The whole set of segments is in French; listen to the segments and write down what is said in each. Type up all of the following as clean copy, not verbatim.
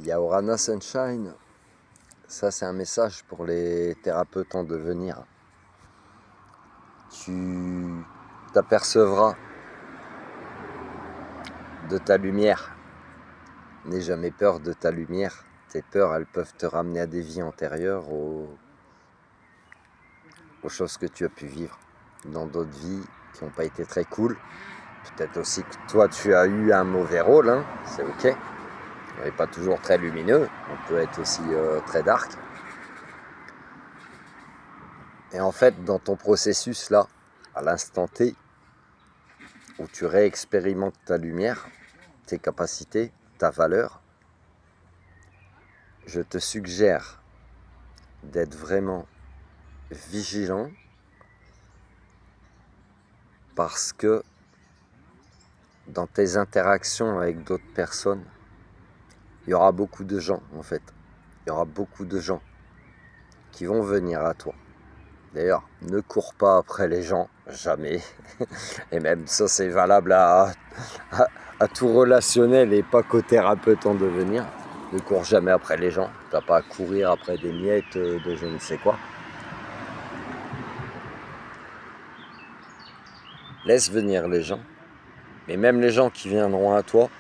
Il y a Orana Sunshine, ça c'est un message pour les thérapeutes en devenir. Tu t'apercevras de ta lumière. N'aie jamais peur de ta lumière. Tes peurs, elles peuvent te ramener à des vies antérieures, aux choses que tu as pu vivre dans d'autres vies qui n'ont pas été très cool. Peut-être aussi que toi tu as eu un mauvais rôle, hein, c'est ok. On n'est pas toujours très lumineux, on peut être aussi très dark. Et en fait, dans ton processus là, à l'instant T, où tu réexpérimentes ta lumière, tes capacités, ta valeur, je te suggère d'être vraiment vigilant parce que dans tes interactions avec d'autres personnes, il y aura beaucoup de gens en fait. Il y aura beaucoup de gens qui vont venir à toi. D'ailleurs, ne cours pas après les gens, jamais. Et même ça, c'est valable à tout relationnel et pas qu'au thérapeute en devenir. Ne cours jamais après les gens. T'as pas à courir après des miettes de je ne sais quoi. Laisse venir les gens. Mais même les gens qui viendront à toi,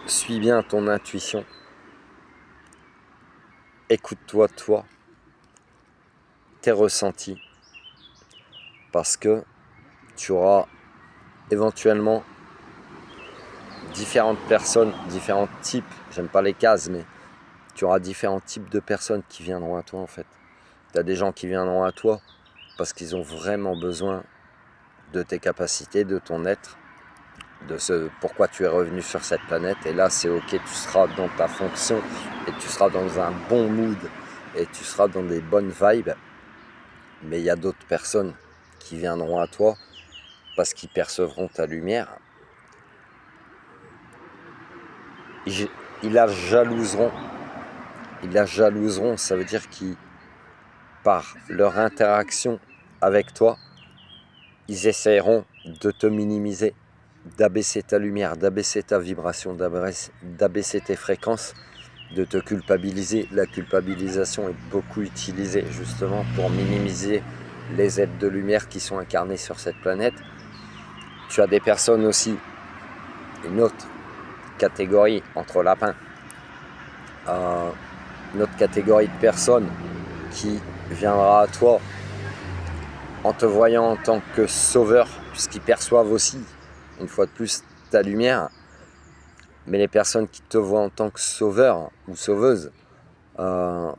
suis bien ton intuition. Écoute-toi, toi, tes ressentis. Parce que tu auras éventuellement différentes personnes, différents types, j'aime pas les cases, mais tu auras différents types de personnes qui viendront à toi en fait. Tu as des gens qui viendront à toi parce qu'ils ont vraiment besoin de tes capacités, de ton être, de ce pourquoi tu es revenu sur cette planète. Et là, c'est ok, tu seras dans ta fonction et tu seras dans un bon mood et tu seras dans des bonnes vibes. Mais il y a d'autres personnes qui viendront à toi parce qu'ils percevront ta lumière. Ils la jalouseront. Ils la jalouseront, ça veut dire qu'ils, par leur interaction avec toi, ils essaieront de te minimiser, d'abaisser ta lumière, d'abaisser ta vibration, d'abaisser tes fréquences, de te culpabiliser. La culpabilisation est beaucoup utilisée justement pour minimiser les êtres de lumière qui sont incarnés sur cette planète. Tu as des personnes aussi, une autre catégorie entre lapins, une autre catégorie de personnes qui viendra à toi en te voyant en tant que sauveur, puisqu'ils perçoivent aussi, une fois de plus, ta lumière. Mais les personnes qui te voient en tant que sauveur ou sauveuse ne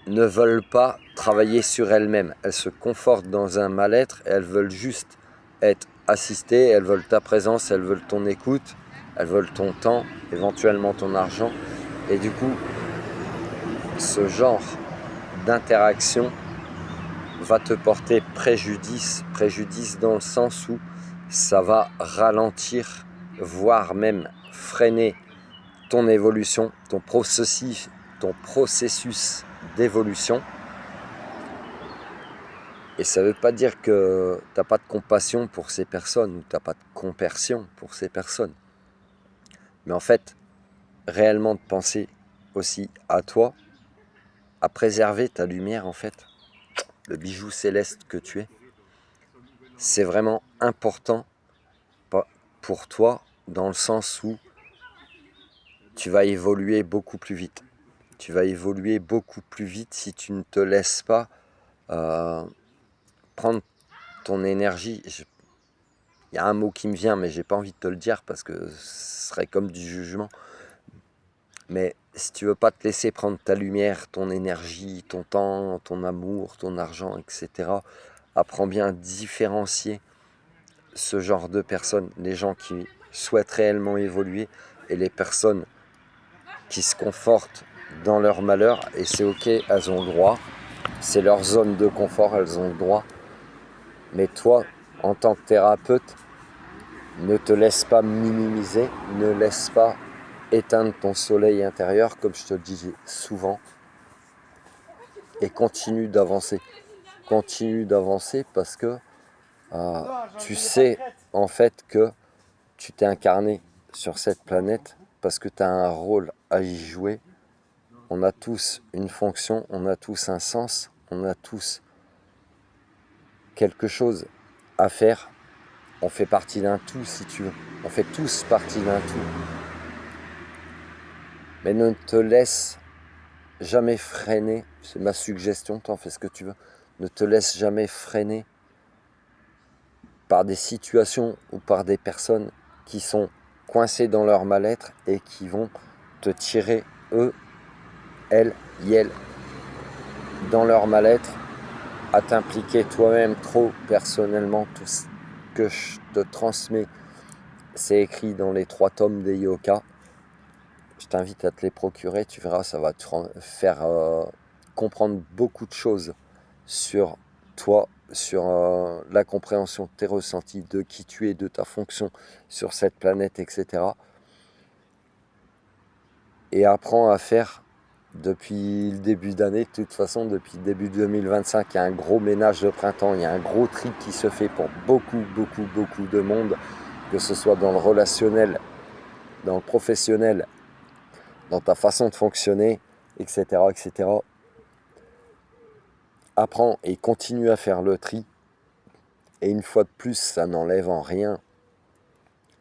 veulent pas travailler sur elles-mêmes. Elles se confortent dans un mal-être, elles veulent juste être assistées, elles veulent ta présence, elles veulent ton écoute, elles veulent ton temps, éventuellement ton argent. Et du coup, ce genre d'interaction va te porter préjudice dans le sens où ça va ralentir, voire même freiner ton évolution, ton processus d'évolution. Et ça ne veut pas dire que tu n'as pas de compassion pour ces personnes ou tu n'as pas de compersion pour ces personnes. Mais en fait, réellement de penser aussi à toi, à préserver ta lumière en fait, le bijou céleste que tu es. C'est vraiment important pour toi dans le sens où tu vas évoluer beaucoup plus vite. Tu vas évoluer beaucoup plus vite si tu ne te laisses pas prendre ton énergie. Il y a un mot qui me vient, mais j'ai pas envie de te le dire parce que ce serait comme du jugement. Mais si tu veux pas te laisser prendre ta lumière, ton énergie, ton temps, ton amour, ton argent, etc., apprends bien à différencier ce genre de personnes, les gens qui souhaitent réellement évoluer et les personnes qui se confortent dans leur malheur, et c'est ok, elles ont le droit, c'est leur zone de confort, elles ont le droit. Mais toi, en tant que thérapeute, ne te laisse pas minimiser, ne laisse pas éteindre ton soleil intérieur, comme je te le dis souvent, et continue d'avancer. Continue d'avancer parce que tu sais en fait que tu t'es incarné sur cette planète parce que tu as un rôle à y jouer. On a tous une fonction, on a tous un sens, on a tous quelque chose à faire. On fait partie d'un tout, si tu veux. On fait tous partie d'un tout. Mais ne te laisse jamais freiner, c'est ma suggestion, t'en fais ce que tu veux. Ne te laisse jamais freiner par des situations ou par des personnes qui sont coincées dans leur mal-être et qui vont te tirer, eux, elles, elles, dans leur mal-être, à t'impliquer toi-même trop personnellement. Tout ce que je te transmets, c'est écrit dans les 3 tomes des yogas. Je t'invite à te les procurer, tu verras, ça va te faire comprendre beaucoup de choses sur toi, sur la compréhension de tes ressentis, de qui tu es, de ta fonction sur cette planète, etc. Et apprends à faire depuis le début d'année, de toute façon, depuis le début 2025, il y a un gros ménage de printemps, il y a un gros tri qui se fait pour beaucoup de monde, que ce soit dans le relationnel, dans le professionnel, dans ta façon de fonctionner, etc., etc. Apprends et continue à faire le tri. Et une fois de plus, ça n'enlève en rien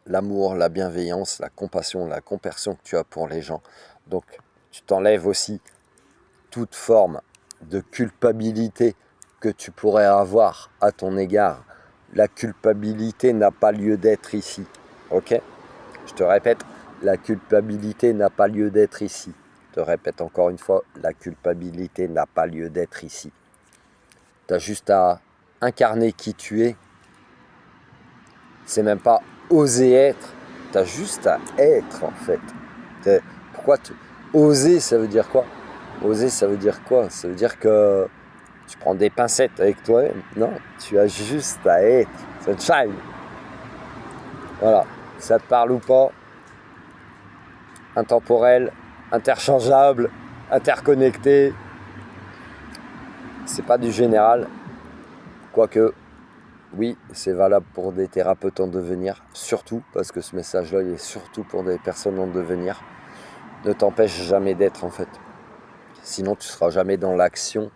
l'amour, la bienveillance, la compassion, la compassion que tu as pour les gens. Donc, tu t'enlèves aussi toute forme de culpabilité que tu pourrais avoir à ton égard. La culpabilité n'a pas lieu d'être ici. Ok ? Je te répète, la culpabilité n'a pas lieu d'être ici. Je te répète encore une fois, la culpabilité n'a pas lieu d'être ici. Tu as juste à incarner qui tu es. C'est même pas oser être. Tu as juste à être en fait. Oser, ça veut dire quoi? Oser, ça veut dire quoi? Ça veut dire que tu prends des pincettes avec toi-même. Non, tu as juste à être. Sunshine. Voilà. Ça te parle ou pas? Intemporel, interchangeable, interconnecté. C'est pas du général. Quoique, oui, c'est valable pour des thérapeutes en devenir. Surtout, parce que ce message-là, il est surtout pour des personnes en devenir. Ne t'empêche jamais d'être en fait. Sinon, tu ne seras jamais dans l'action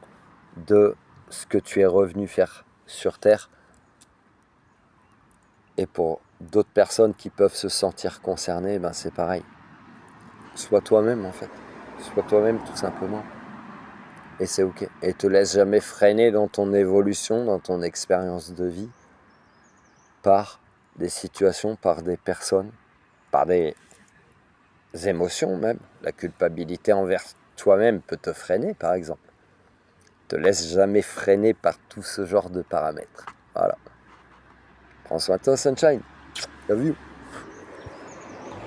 de ce que tu es revenu faire sur Terre. Et pour d'autres personnes qui peuvent se sentir concernées, ben c'est pareil. Sois toi-même en fait. Sois toi-même tout simplement. Et c'est ok. Et te laisse jamais freiner dans ton évolution, dans ton expérience de vie, par des situations, par des personnes, par des émotions même. La culpabilité envers toi-même peut te freiner par exemple. Te laisse jamais freiner par tout ce genre de paramètres. Voilà. Prends soin de toi, Sunshine. Love you.